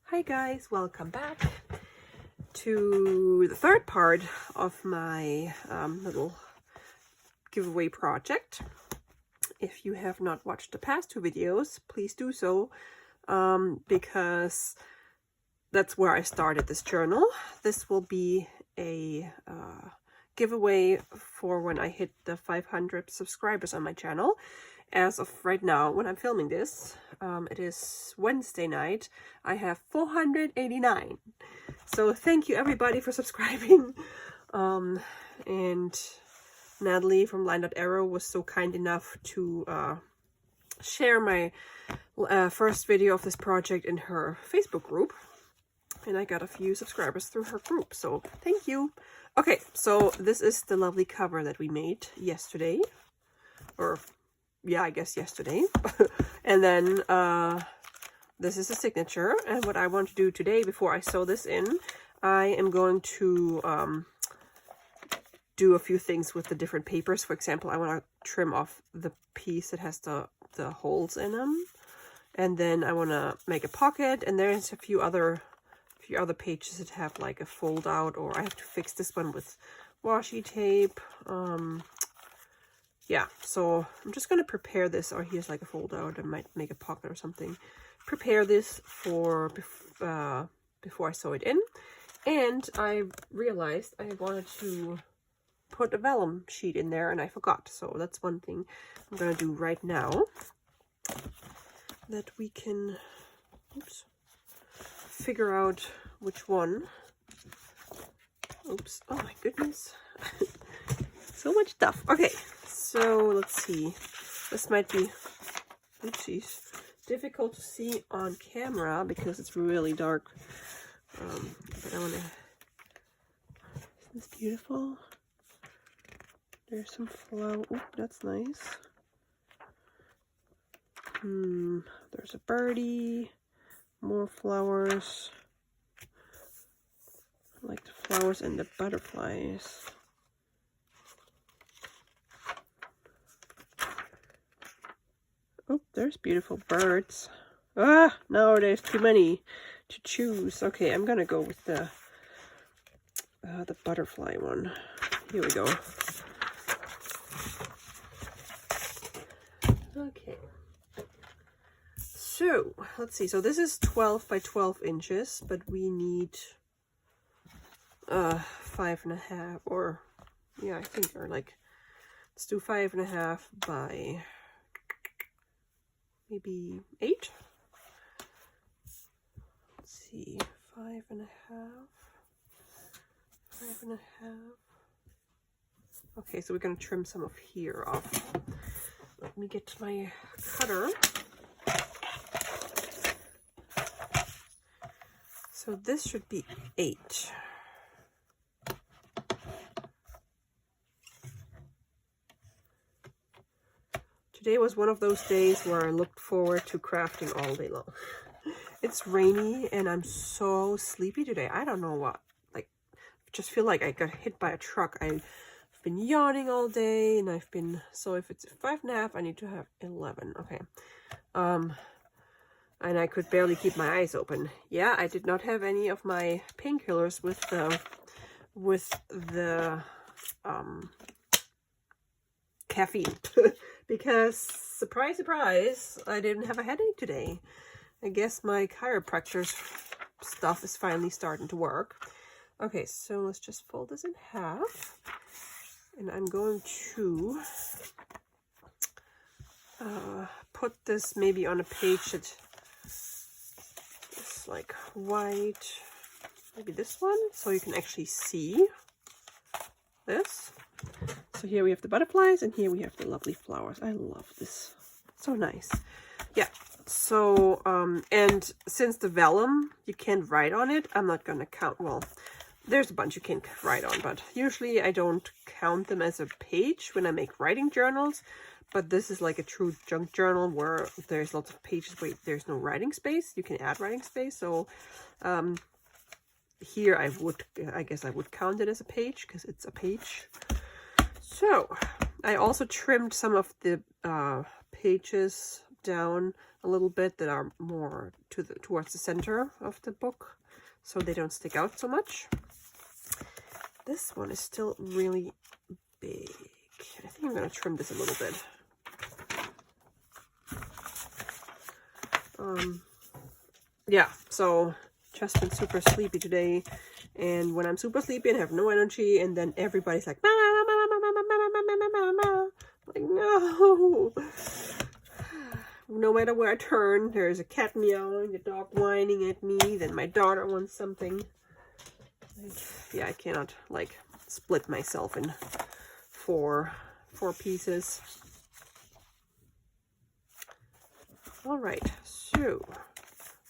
Hi guys, welcome back to the third part of my little giveaway project. If you have not watched the past two videos, please do so, because that's where I started this journal. This will be a giveaway for when I hit the 500 subscribers on my channel. As of right now, when I'm filming this, it is Wednesday night. I have 489. So thank you everybody for subscribing. And Natalie from Line.Arrow was so kind enough to share my first video of this project in her Facebook group. And I got a few subscribers through her group, so thank you. Okay, so this is the lovely cover that we made yesterday. Or yeah, I guess yesterday. And then this is a signature, and what I want to do today before I sew this in, I am going to do a few things with the different papers. For example, I want to trim off the piece that has the holes in them, and then I want to make a pocket, and there's a few other pages that have like a fold out, or I have to fix this one with washi tape. Yeah, so I'm just going to prepare this, or here's like a fold out, I might make a pocket or something. Prepare this for before I sew it in. And I realized I wanted to put a vellum sheet in there, and I forgot. So that's one thing I'm going to do right now, that we can figure out which one. Oops, oh my goodness. So much stuff. Okay. So let's see, this might be, oopsies, difficult to see on camera because it's really dark, but I want to, isn't this beautiful? There's some flower, oop, that's nice. There's a birdie, more flowers. I like the flowers and the butterflies. Oh, there's beautiful birds. Ah, no, there's too many to choose. Okay, I'm gonna go with the butterfly one. Here we go. Okay. So, let's see. So this is 12 by 12 inches, but we need 5.5, or yeah, I think, or like, let's do 5.5 by maybe 8. Let's see, 5.5. Okay, so we're gonna trim some of here off. Let me get my cutter. So this should be 8. Today was one of those days where I looked forward to crafting all day long. It's rainy and I'm so sleepy today. I don't know what. Like, I just feel like I got hit by a truck. I've been yawning all day, and I've been, so if it's 5.5, I need to have 11. Okay. And I could barely keep my eyes open. Yeah, I did not have any of my painkillers with the caffeine. Because, surprise, surprise, I didn't have a headache today. I guess my chiropractor's stuff is finally starting to work. Okay, so let's just fold this in half. And I'm going to put this maybe on a page that is like white. Maybe this one, so you can actually see this. So here we have the butterflies, and here we have the lovely flowers. I love this. So nice. Yeah. So, and since the vellum, you can't write on it, I'm not going to count. Well, there's a bunch you can write on, but usually I don't count them as a page when I make writing journals. But this is like a true junk journal where there's lots of pages where there's no writing space. You can add writing space. So, here I guess I would count it as a page because it's a page. So I also trimmed some of the pages down a little bit that are more towards the center of the book, so they don't stick out so much. This one is still really big. I think I'm going to trim this a little bit. Yeah, so just been super sleepy today, and when I'm super sleepy and have no energy, and then everybody's like, mama, mama, mama, mama, mama, mama, mama. Like, no. No matter where I turn, there's a cat meowing, the dog whining at me, then my daughter wants something. Yeah, I cannot, like, split myself in four pieces. All right, so,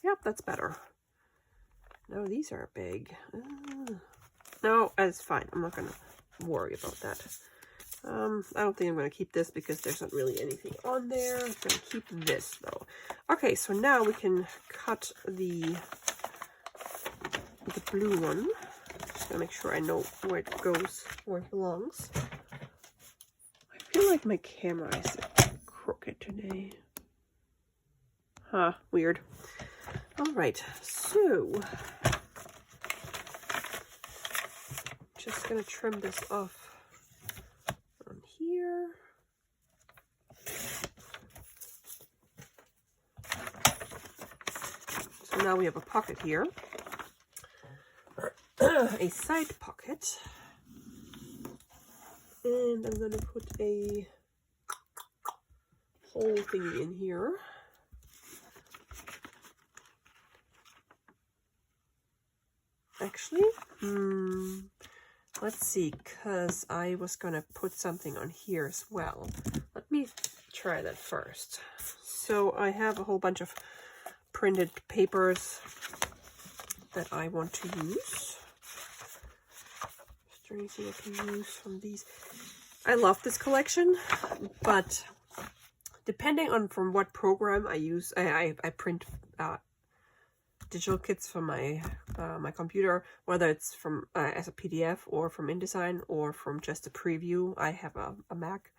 yep, that's better. No, these are big. No, that's fine. I'm not going to worry about that. I don't think I'm going to keep this because there's not really anything on there. I'm going to keep this, though. Okay, so now we can cut the blue one. Just going to make sure I know where it goes, where it belongs. I feel like my camera is crooked today. Huh, weird. All right, so just gonna trim this off on here. So now we have a pocket here, a side pocket, and I'm gonna put a whole thingy in here. Actually, let's see, because I was gonna put something on here as well. Let me try that first. So I have a whole bunch of printed papers that I want to use. Is there anything I can use from these? I love this collection, but depending on from what program I use, I print digital kits from my my computer, whether it's from as a PDF or from InDesign or from just a preview. I have a Mac.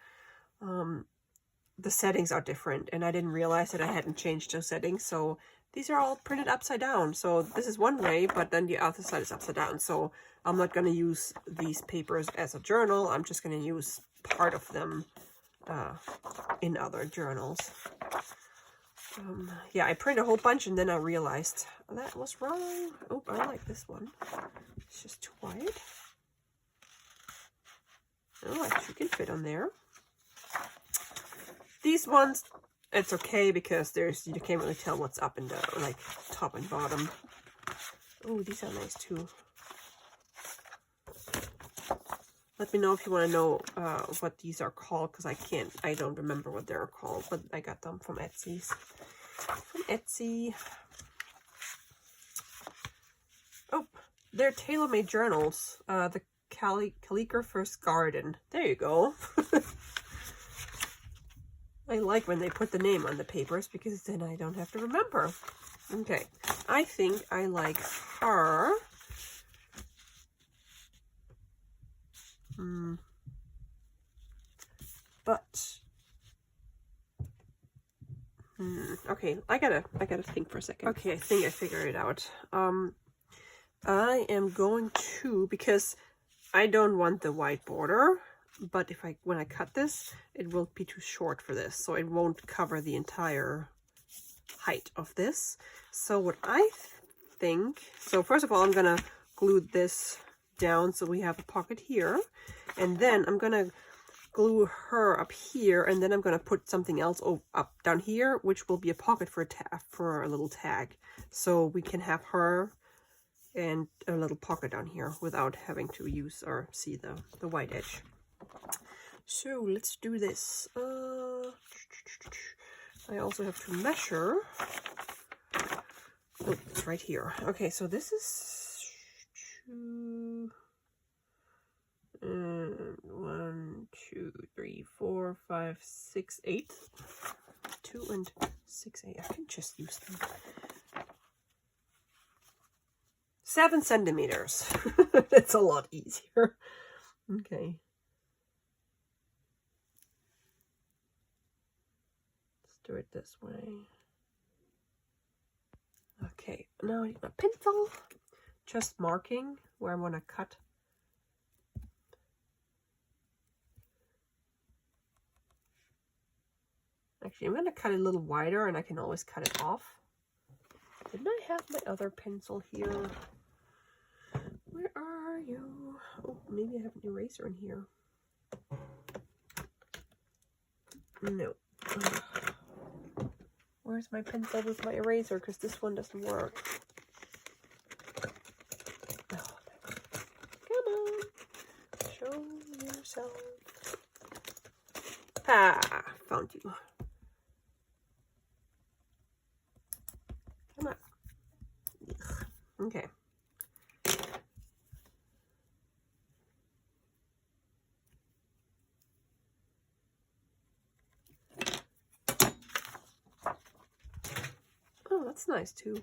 The settings are different, and I didn't realize that I hadn't changed those settings, so these are all printed upside down. So this is one way, but then the other side is upside down. So I'm not going to use these papers as a journal. I'm just going to use part of them in other journals. Yeah, I printed a whole bunch and then I realized that was wrong. Oh, I like this one. It's just too wide. Oh, actually can fit on there. These ones, it's okay because you can't really tell what's up in the, like, top and bottom. Oh, these are nice too. Let me know if you want to know what these are called, because I don't remember what they're called, but I got them from Etsy. Oh, they're tailor-made journals. The Calligrapher's Garden. There you go. I like when they put the name on the papers because then I don't have to remember. Okay, I think I like her. But okay, I gotta think for a second. Okay, I think I figured it out. I am going to, because I don't want the white border, but when I cut this, it will be too short for this, so it won't cover the entire height of this. So what I think, so first of all, I'm gonna glue this down so we have a pocket here, and then I'm gonna glue her up here, and then I'm gonna put something else up down here, which will be a pocket for a little tag, so we can have her and a little pocket down here without having to use or see the white edge. So let's do this. I also have to measure. Oh, it's right here. Okay, so this is 2, 1, 2, 3, 4, 5, 6, 8. 2 and 6, 8. I can just use them. 7 centimeters. It's a lot easier. Okay. do it this way. Okay, now I need my pencil. Just marking where I want to cut. Actually, I'm going to cut it a little wider and I can always cut it off. Didn't I have my other pencil here? Where are you? Oh, maybe I have an eraser in here. No. Where's my pencil with my eraser? Because this one doesn't work. Oh, come on. Show yourself. Ah, found you. Come on. Okay. Oh, that's nice too.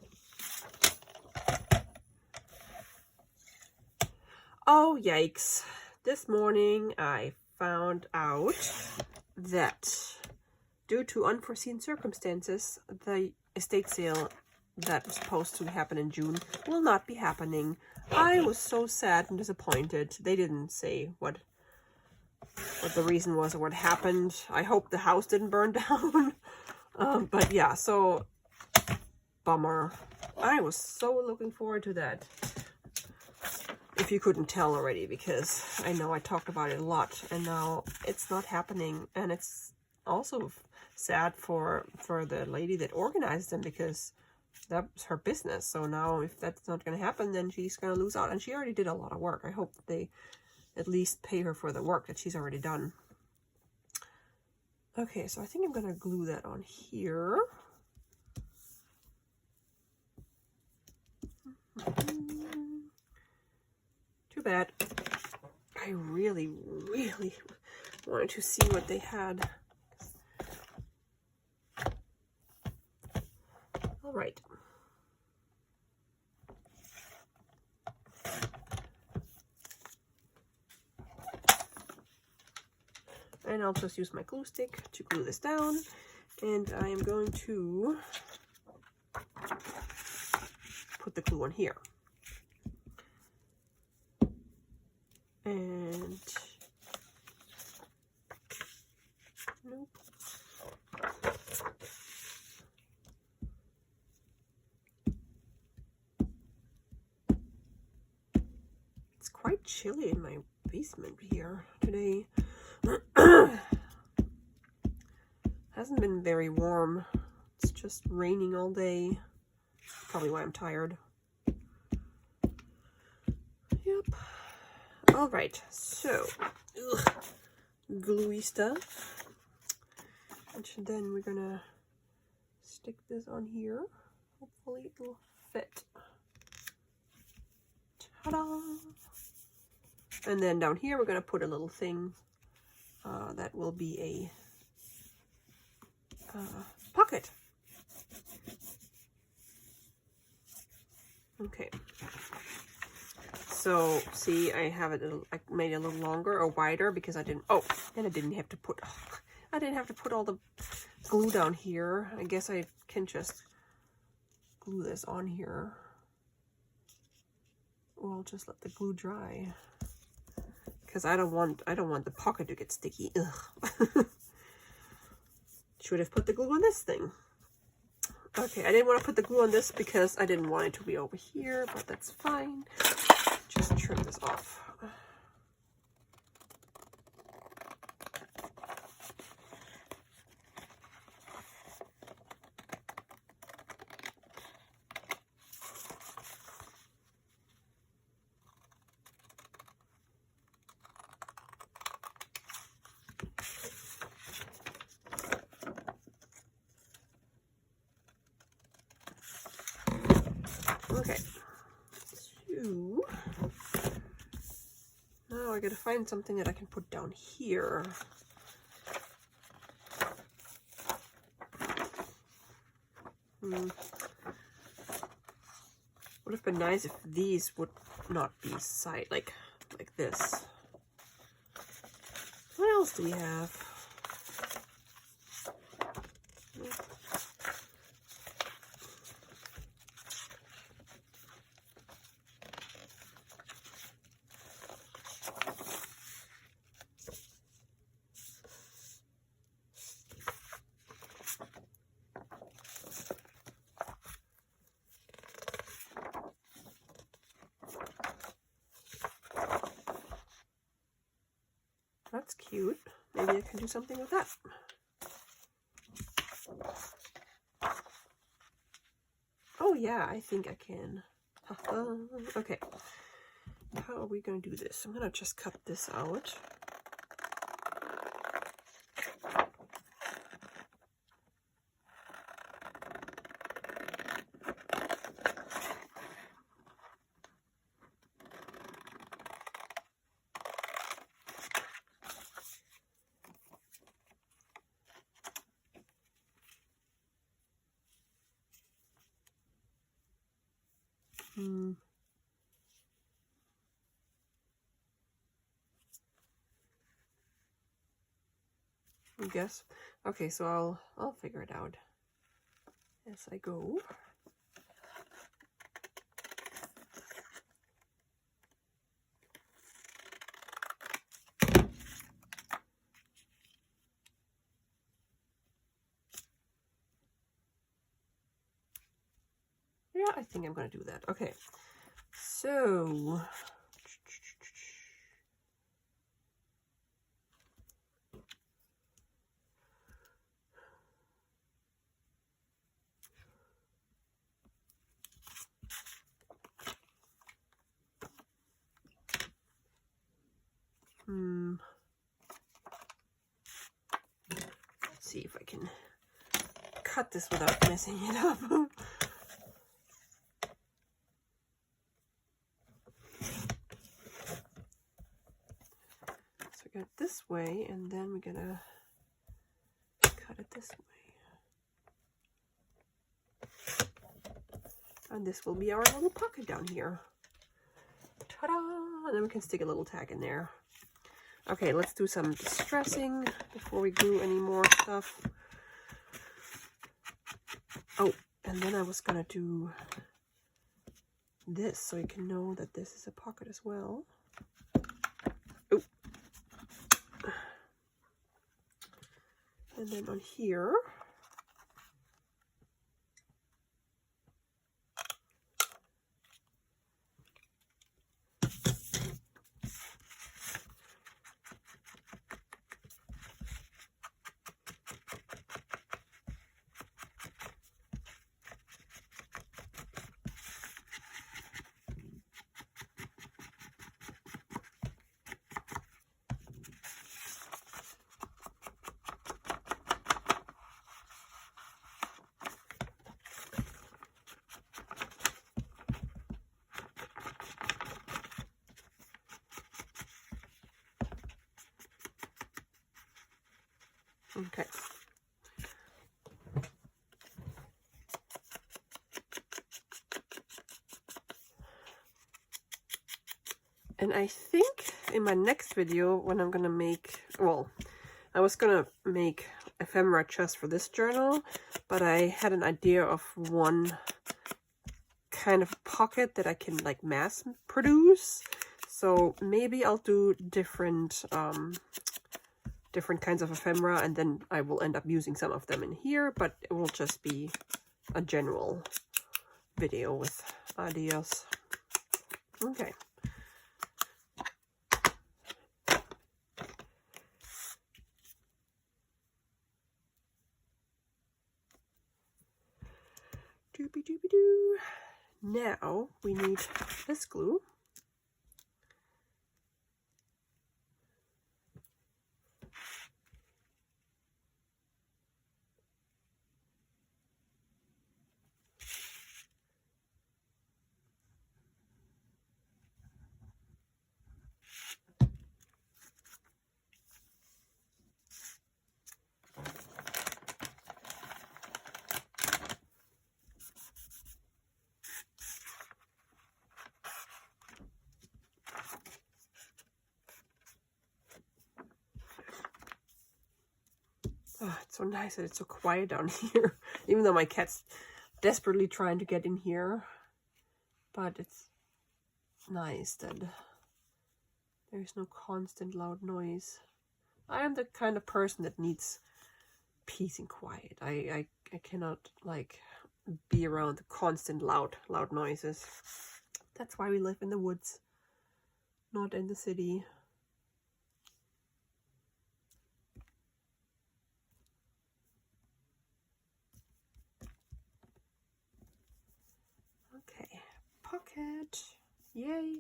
Oh, yikes. This morning I found out that due to unforeseen circumstances, the estate sale that was supposed to happen in June will not be happening. I was so sad and disappointed. They didn't say what the reason was or what happened. I hope the house didn't burn down. But yeah, so bummer. I was so looking forward to that. If you couldn't tell already, because I know I talked about it a lot and now it's not happening. And it's also sad for the lady that organized them, because that was her business. So now if that's not going to happen, then she's going to lose out. And she already did a lot of work. I hope they at least pay her for the work that she's already done. Okay, so I think I'm going to glue that on here. Too bad. I really, really wanted to see what they had. All right. And I'll just use my glue stick to glue this down. And I am going to put the glue on here. And nope. It's quite chilly in my basement here today. Hasn't been very warm. It's just raining all day. Probably why I'm tired. Yep. All right, so gluey stuff, and then we're gonna stick this on here. Hopefully it will fit. Ta-da! And then down here we're gonna put a little thing that will be a pocket. Okay. So see, I have it. I made it a little longer or wider because I didn't. Oh, and I didn't have to put. I didn't have to put all the glue down here. I guess I can just glue this on here. Or I'll just let the glue dry because I don't want the pocket to get sticky. Ugh. Should have put the glue on this thing. Okay, I didn't want to put the glue on this because I didn't want it to be over here, but that's fine. Just trim this off. Okay. So now I gotta find something that I can put down here. Would have been nice if these would not be side like this. What else do we have? cute. Maybe I can do something with that. Oh yeah, I think I can. Okay. How are we going to do this? I'm going to just cut this out. I guess. Okay, so I'll figure it out as I go. Yeah, I think I'm gonna do that. Okay, so let's see if I can cut this without messing it up. So I got it this way, and then we're gonna cut it this way. And this will be our little pocket down here. Ta-da! And then we can stick a little tag in there. Okay, let's do some distressing before we glue any more stuff. Oh, and then I was gonna do this so you can know that this is a pocket as well. Oh. And then on here, okay. And I think in my next video, when I'm gonna make, well, I was gonna make ephemera just for this journal, but I had an idea of one kind of pocket that I can like mass produce. So maybe I'll do different different kinds of ephemera, and then I will end up using some of them in here, but it will just be a general video with ideas. Okay. Doobie doobie doo. Now we need this glue. Oh, it's so nice that it's so quiet down here, even though my cat's desperately trying to get in here. But it's nice that there's no constant loud noise. I am the kind of person that needs peace and quiet. I cannot like be around the constant loud noises. That's why we live in the woods, not in the city. pocket. Yay.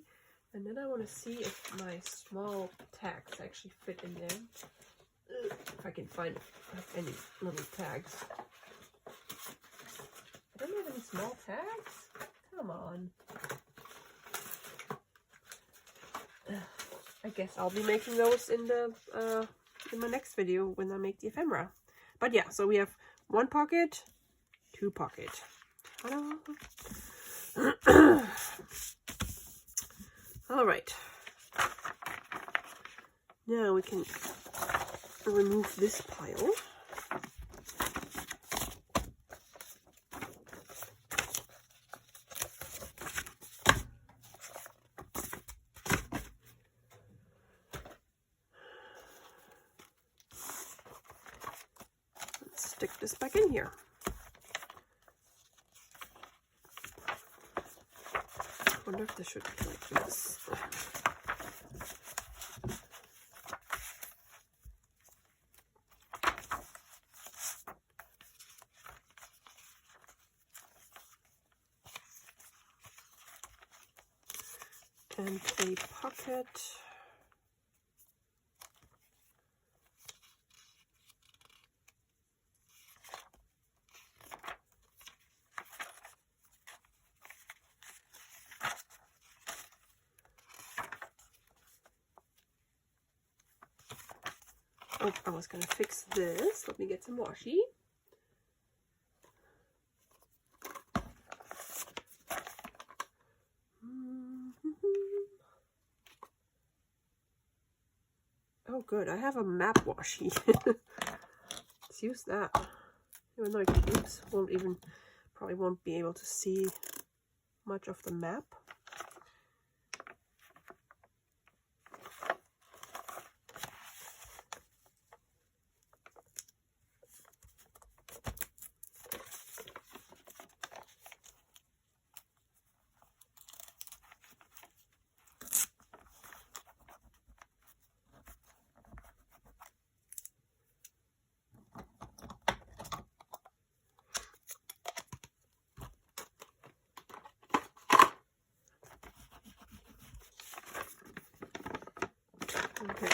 And then I want to see if my small tags actually fit in there. If I can find any little tags. I don't have any small tags? Come on. I guess I'll be making those in the in my next video when I make the ephemera. But yeah, so we have 1 pocket, 2 pocket. All right. Now we can remove this pile. Let's stick this back in here. I wonder if this should be like this. And a pocket. Oh, I was gonna fix this. Let me get some washi. Oh, good. I have a map washi. Let's use that. Even though probably won't be able to see much of the map. Okay.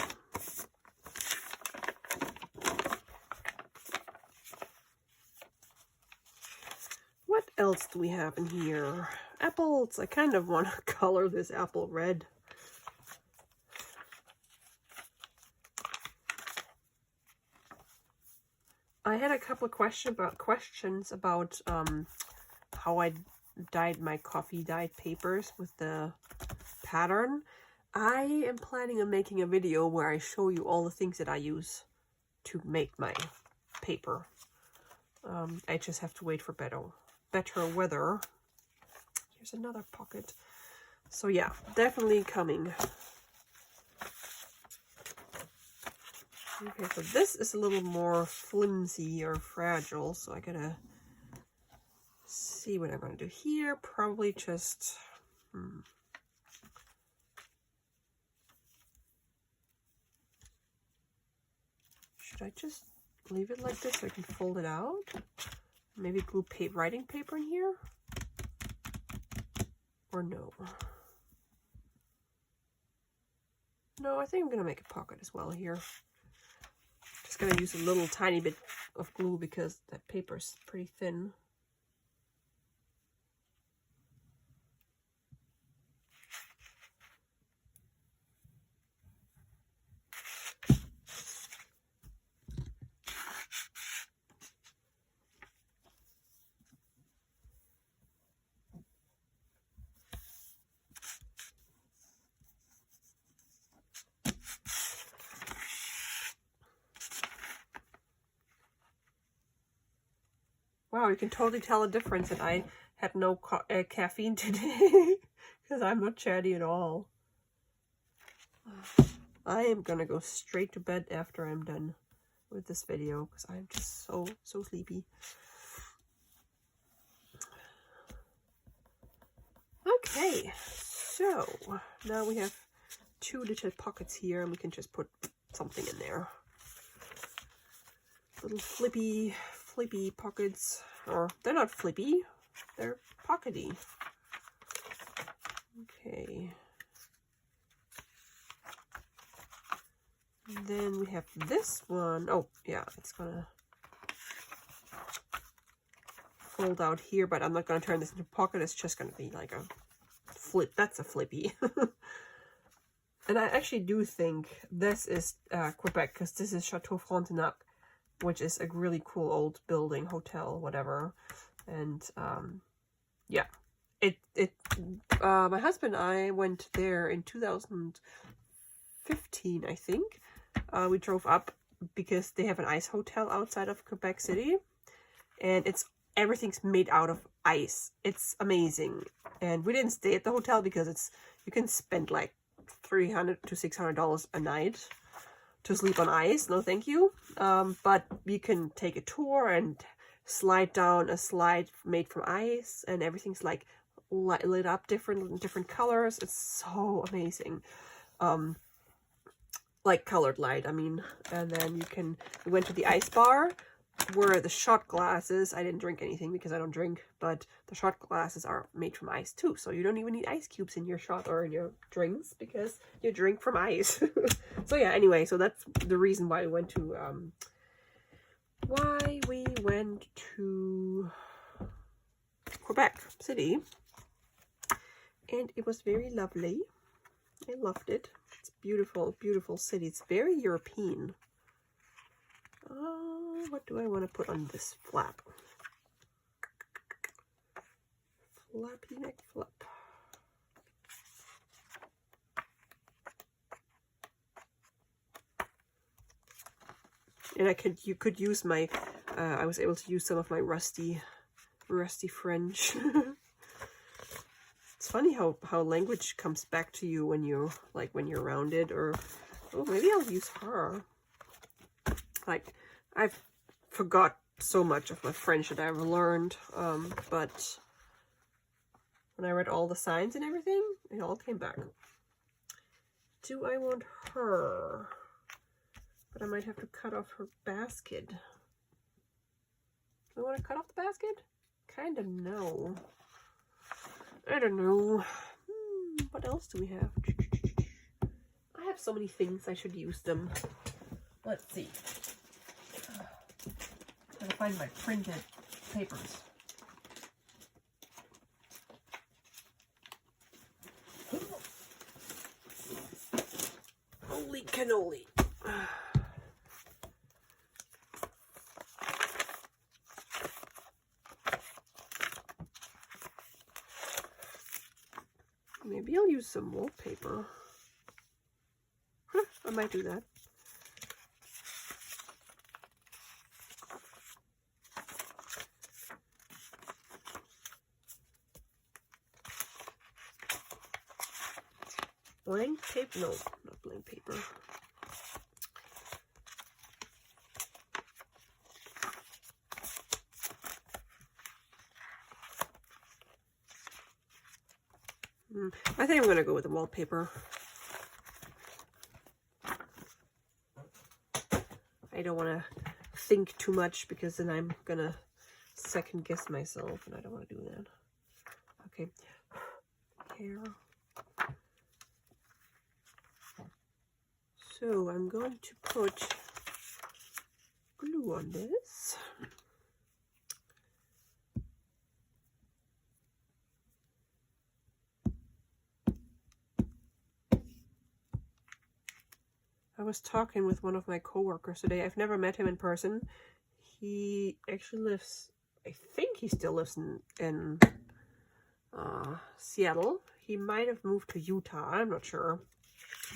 What else do we have in here? Apples. I kind of want to color this apple red. I had a couple of questions about how I dyed my coffee dyed papers with the pattern. I am planning on making a video where I show you all the things that I use to make my paper. I just have to wait for better weather. Here's another pocket. So yeah, definitely coming. Okay, so this is a little more flimsy or fragile, so I gotta see what I'm gonna do here. Probably just should I just leave it like this so I can fold it out? Maybe glue writing paper in here? Or no? No, I think I'm gonna make a pocket as well here. Just gonna use a little tiny bit of glue because that paper is pretty thin. Wow, you can totally tell a difference that I had no caffeine today because I'm not chatty at all. I am gonna go straight to bed after I'm done with this video because I'm just so sleepy. Okay, so now we have 2 little pockets here and we can just put something in there. Little flippy pockets, or they're not flippy, they're pockety. Okay. And then we have this one. Oh, yeah, it's gonna fold out here, but I'm not gonna turn this into a pocket. It's just gonna be like a flip. That's a flippy. And I actually do think this is Quebec, because this is Chateau Frontenac, which is a really cool old building, hotel, whatever. And yeah, my husband and I went there in 2015, I think. We drove up because they have an ice hotel outside of Quebec City, and everything's made out of ice. It's amazing. And we didn't stay at the hotel because you can spend like $300 to $600 a night to sleep on ice. No thank you. But you can take a tour and slide down a slide made from ice, and everything's like lit up different colors. It's so amazing. Like colored light, I mean. And then we went to the ice bar where the shot glasses, I didn't drink anything because I don't drink, but the shot glasses are made from ice too, so you don't even need ice cubes in your shot or in your drinks because you drink from ice. So yeah, anyway, so that's the reason why we went to Quebec City, and it was very lovely. I loved it. It's a beautiful, beautiful city. It's very European. What do I want to put on this flap? Flappy neck flap. And you could use my, I was able to use some of my rusty French. It's funny how language comes back to you when you're around it, or, oh, maybe I'll use her. Like, I've forgot so much of my French that I ever learned, but when I read all the signs and everything, it all came back. Do I want her? But I might have to cut off her basket. Do I want to cut off the basket? Kind of no. I don't know. What else do we have? I have so many things, I should use them. Let's see. I'm gonna find my printed papers. Holy cannoli. Maybe I'll use some wallpaper. I might do that. Blank paper? No, not blank paper. I think I'm going to go with the wallpaper. I don't want to think too much because then I'm going to second guess myself, and I don't want to do that. Okay. Here. So I'm going to put glue on this. I was talking with one of my coworkers today. I've never met him in person. He actually lives, I think he still lives in Seattle. He might have moved to Utah. I'm not sure.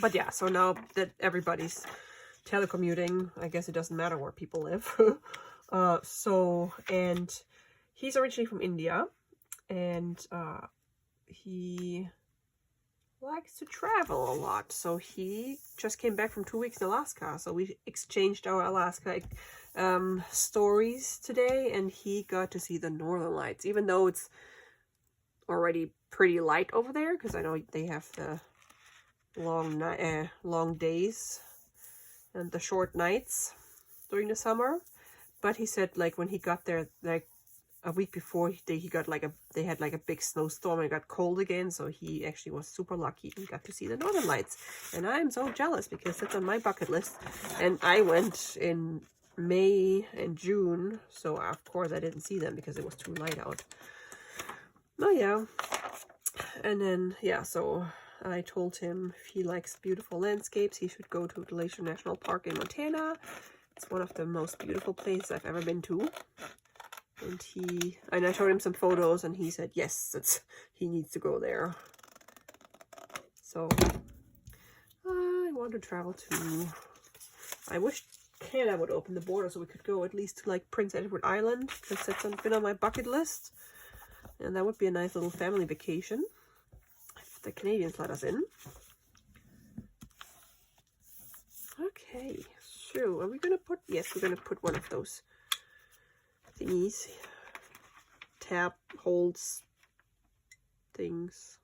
But yeah, so now that everybody's telecommuting, I guess it doesn't matter where people live. And he's originally from India, and he likes to travel a lot. So he just came back from 2 weeks in Alaska. So we exchanged our Alaska stories today, and he got to see the Northern Lights, even though it's already pretty light over there, because I know they have the long days and the short nights during the summer. But he said, like, when he got there, like, a week before he got like they had like a big snowstorm and it got cold again, so he actually was super lucky and got to see the Northern Lights. And I'm so jealous because that's on my bucket list. And I went in May and June, so of course I didn't see them because it was too light out. Oh yeah. And then yeah, so I told him if he likes beautiful landscapes, he should go to Glacier National Park in Montana. It's one of the most beautiful places I've ever been to. And I showed him some photos and he said yes, he needs to go there. So I want to travel to, I wish Canada would open the border so we could go at least to like Prince Edward Island, because that's been on my bucket list. And that would be a nice little family vacation if the Canadians let us in. Okay, so are we gonna put, yes, we're gonna put one of those thingies, tab holds things.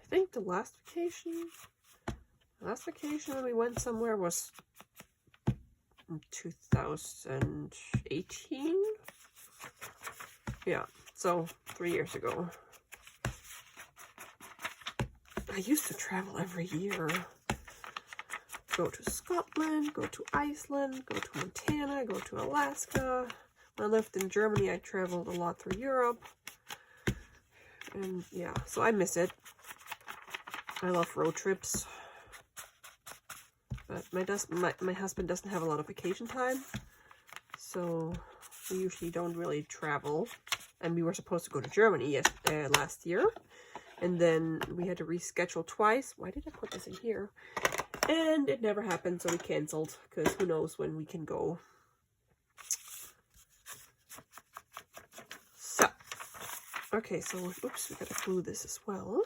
I think the last vacation when we went somewhere was in 2018. Yeah, so 3 years ago. I used to travel every year. Go to Scotland, go to Iceland, go to Montana, go to Alaska. When I lived in Germany, I traveled a lot through Europe. And yeah, so I miss it. I love road trips. But my husband doesn't have a lot of vacation time. So we usually don't really travel. And we were supposed to go to Germany last year. And then we had to reschedule twice. Why did I put this in here? And it never happened, so we canceled. Because who knows when we can go. So. Okay, so, oops, we gotta glue this as well.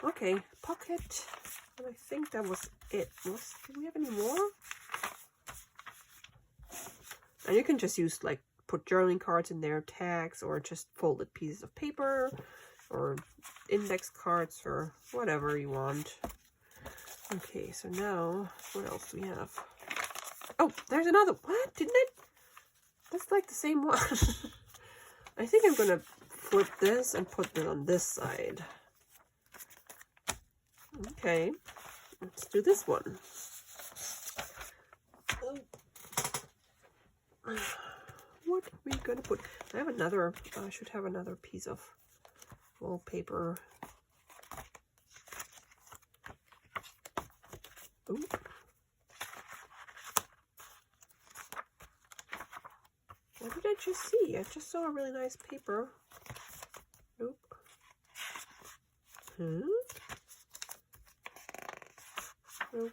Okay, pocket, and I think that was it. Do we have any more? And you can just use, like, put journaling cards in there, tags, or just folded pieces of paper, or index cards, or whatever you want. Okay, so now, what else do we have? Oh, there's another. What? Didn't it? That's like the same one. I think I'm gonna flip this and put it on this side. Okay, let's do this one. What are we gonna put? I have another, I should have another piece of wallpaper. Ooh. What did I just see? I just saw a really nice paper. Nope. Huh? Nope.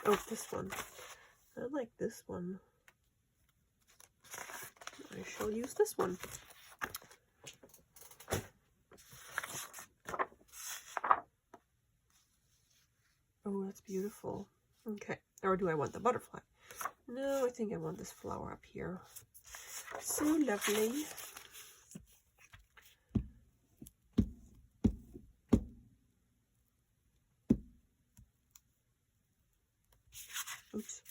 Oh, this one. I like this one. I shall use this one. Oh, that's beautiful. Okay. Or do I want the butterfly? No, I think I want this flower up here. So lovely. Oops.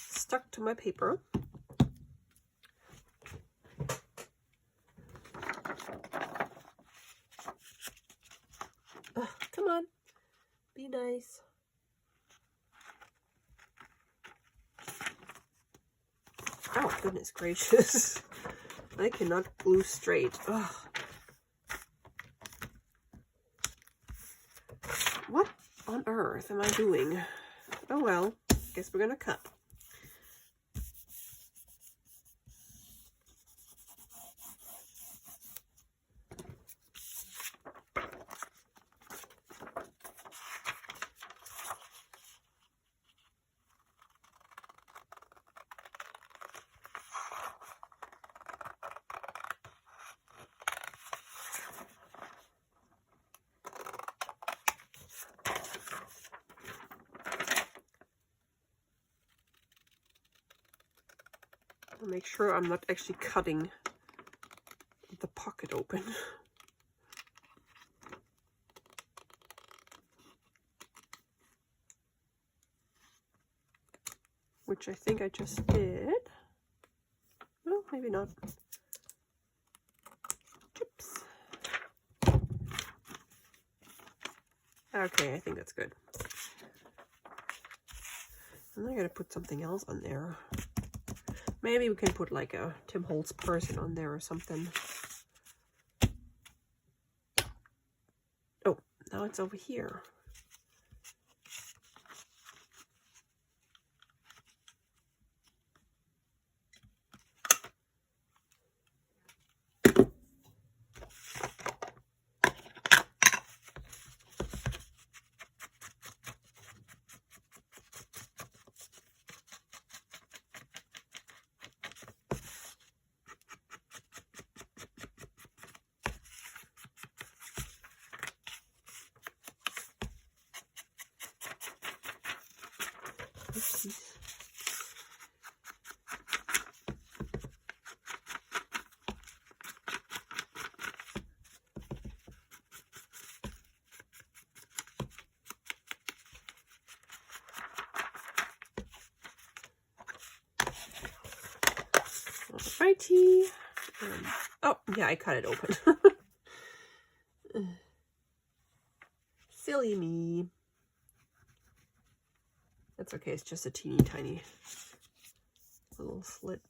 Stuck to my paper. really nice. Oh, goodness gracious. I cannot glue straight. Ugh. What on earth am I doing? Oh well, guess we're gonna cut. I'll make sure I'm not actually cutting the pocket open. Which I think I just did. No, maybe not. Chips. Okay, I think that's good. And I gotta put something else on there. Maybe we can put like a Tim Holtz person on there or something. Oh, now it's over here. Oopsies. Alrighty. Oh, yeah, I cut it open. Silly me. That's okay, it's just a teeny tiny little slit.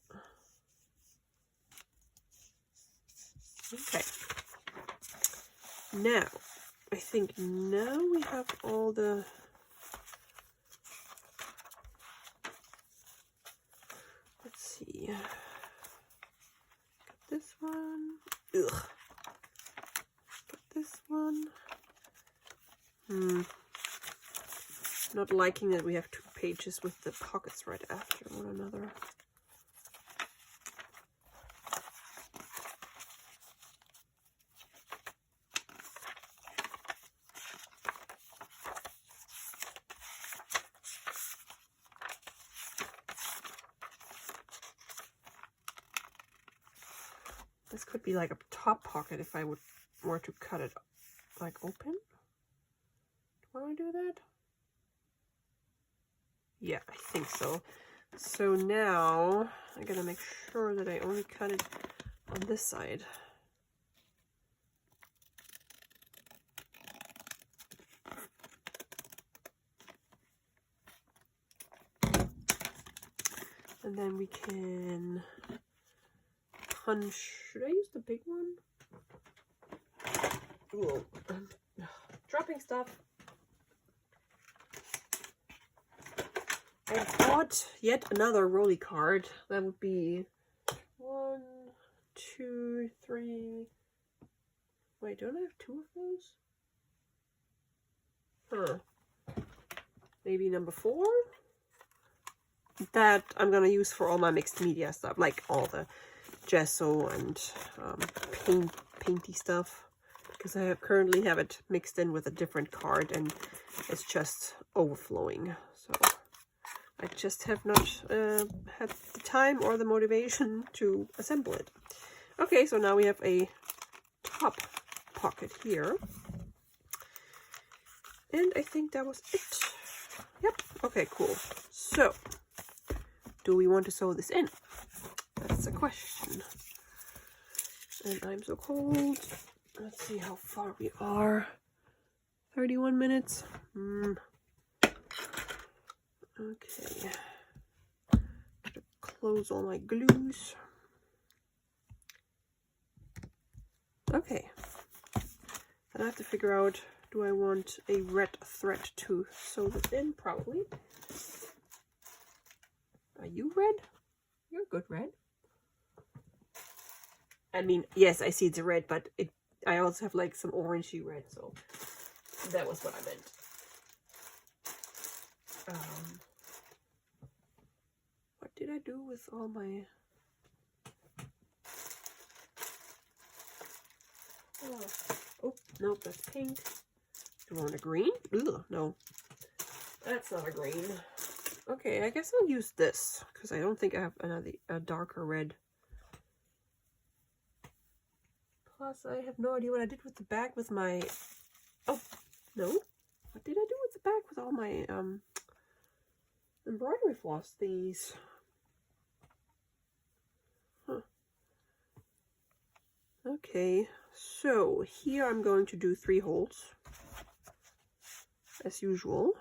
Okay. Now, I think now we have all the... Let's see. Got this one. Ugh. Got this one. Not liking that we have 2 pages with the pockets right after one another. This could be like a top pocket if I were to cut it like open. Do I want to do that? Yeah, I think so. So now I gotta make sure that I only cut it on this side. And then we can punch. Should I use the big one? Ooh, dropping stuff. I bought yet another rolly card. That would be 1, 2, 3. Wait, don't I have 2 of those? Huh. Maybe number 4? That I'm gonna use for all my mixed media stuff, like all the gesso and painty stuff, because I currently have it mixed in with a different card and it's just overflowing. So I just have not had the time or the motivation to assemble it. Okay, so now we have a top pocket here. And I think that was it. Yep, okay, cool. So, do we want to sew this in? That's a question. And I'm so cold. Let's see how far we are. 31 minutes. Okay. Close all my glues. Okay. Then I have to figure out, do I want a red thread to sew this in? Probably. Are you red? You're good red. I mean, yes, I see it's red, but I also have like some orangey red, so that was what I meant. What did I do with all my... Oh, nope, that's pink. Do I want a green? Ugh, no. That's not a green. Okay, I guess I'll use this, because I don't think I have a darker red. Plus, I have no idea what I did with the back with my... Oh, no. What did I do with the back with all my embroidery floss thingies? Huh. Okay, so here I'm going to do 3 holes, as usual.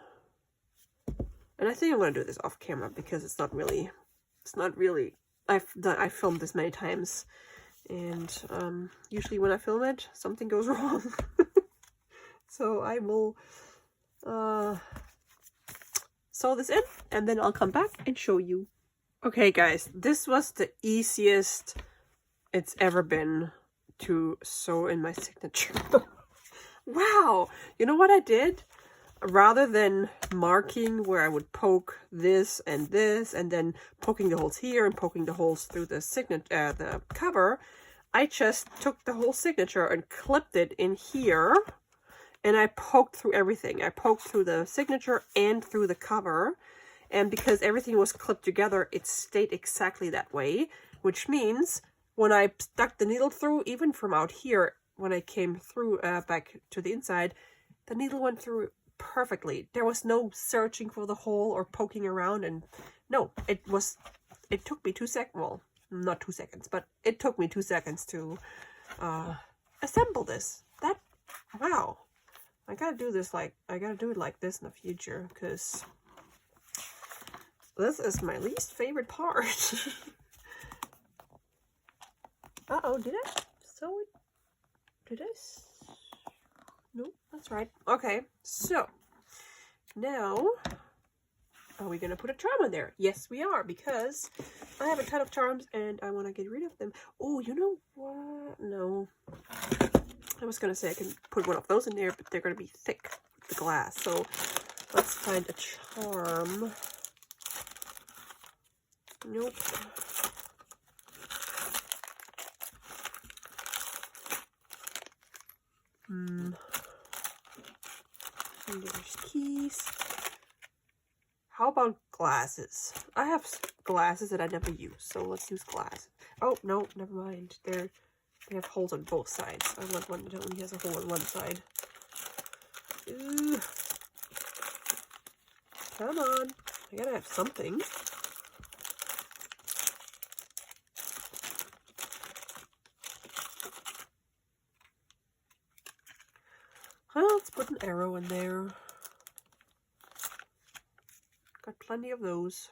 And I think I'm going to do this off camera because it's not really, I've filmed this many times. And usually when I film it, something goes wrong. So I will sew this in and then I'll come back and show you. Okay guys, this was the easiest it's ever been to sew in my signature. Wow! You know what I did? Rather than marking where I would poke this and then poking the holes here and poking the holes through the the cover, I just took the whole signature and clipped it in here, and I poked through everything. I poked through the signature and through the cover, and because everything was clipped together, it stayed exactly that way, which means when I stuck the needle through, even from out here, when I came through back to the inside, the needle went through perfectly. There was no searching for the hole or poking around, and no, it took me 2 seconds, well, not 2 seconds, but it took me 2 seconds to assemble this. Wow, I gotta do it like this in the future, because this is my least favorite part. Uh-oh, did I sew it? Did I? Nope, that's right. Okay, so now are we gonna put a charm on there? Yes, we are, because I have a ton of charms and I want to get rid of them. Oh, you know what? No, I was gonna say I can put one of those in there, but they're gonna be thick with the glass. So let's find a charm. Nope. And there's keys. How about glasses? I have glasses that I never use, so let's use glasses. Oh, no, never mind. They have holes on both sides. I want one that only has a hole on one side. Ooh. Come on. I gotta have something. Well, let's put an arrow in there. Got plenty of those.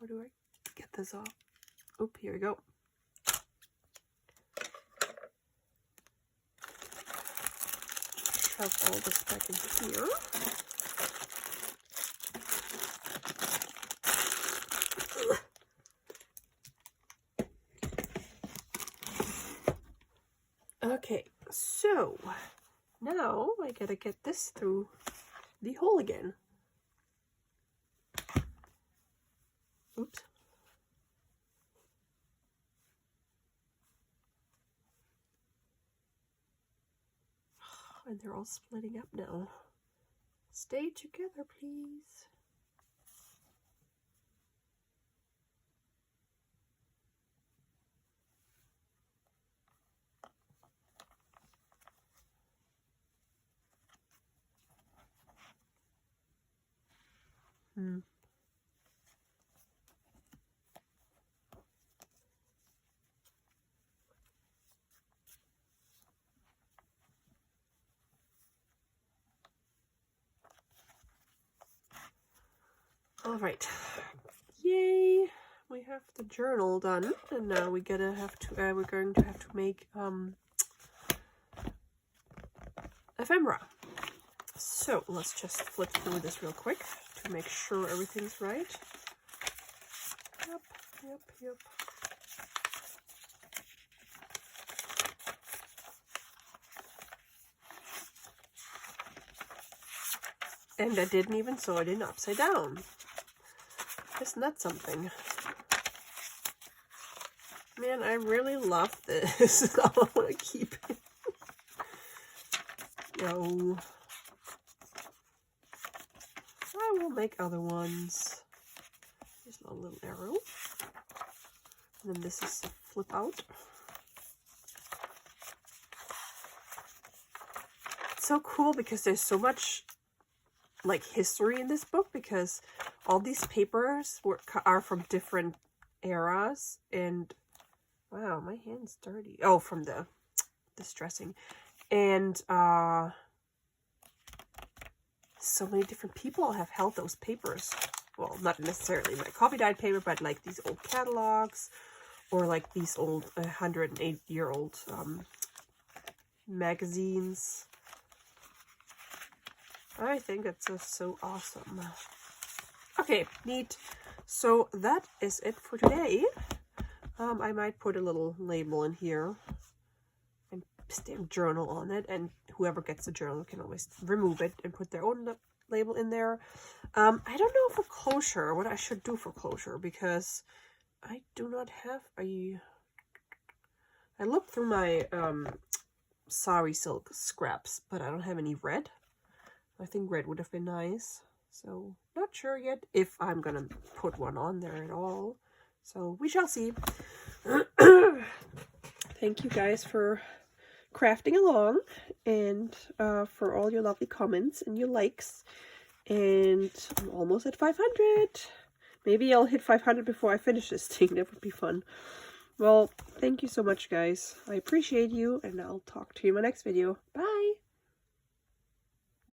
How do I get this off? Oop, here we go. Shove all this back in here. Okay, so now I gotta get this through the hole again. Oops. And they're all splitting up now. Stay together, please. All right, yay! We have the journal done, and now we're going to have to make ephemera. So let's just flip through this real quick to make sure everything's right. Yep. And I didn't even sew it in upside down. Isn't that something? Man, I really love this. I want to keep it. No. I will make other ones. Here's a little arrow. And then this is a flip out. It's so cool because there's so much like history in this book, because all these papers are from different eras. And wow, my hand's dirty. Oh, from the distressing. And so many different people have held those papers. Well, not necessarily my coffee dyed paper, but like these old catalogs, or like these old 108-year-old magazines. I think that's just so awesome. Okay, neat. So that is it for today. I might put a little label in here and stamp journal on it, and whoever gets the journal can always remove it and put their own label in there. I don't know for closure what I should do for closure, because I do not have a... I looked through my sari silk scraps, but I don't have any red. I think red would have been nice. So, not sure yet if I'm gonna put one on there at all. So, we shall see. Thank you guys for crafting along, and for all your lovely comments and your likes. And I'm almost at 500. Maybe I'll hit 500 before I finish this thing. That would be fun. Well, thank you so much, guys. I appreciate you, and I'll talk to you in my next video. Bye!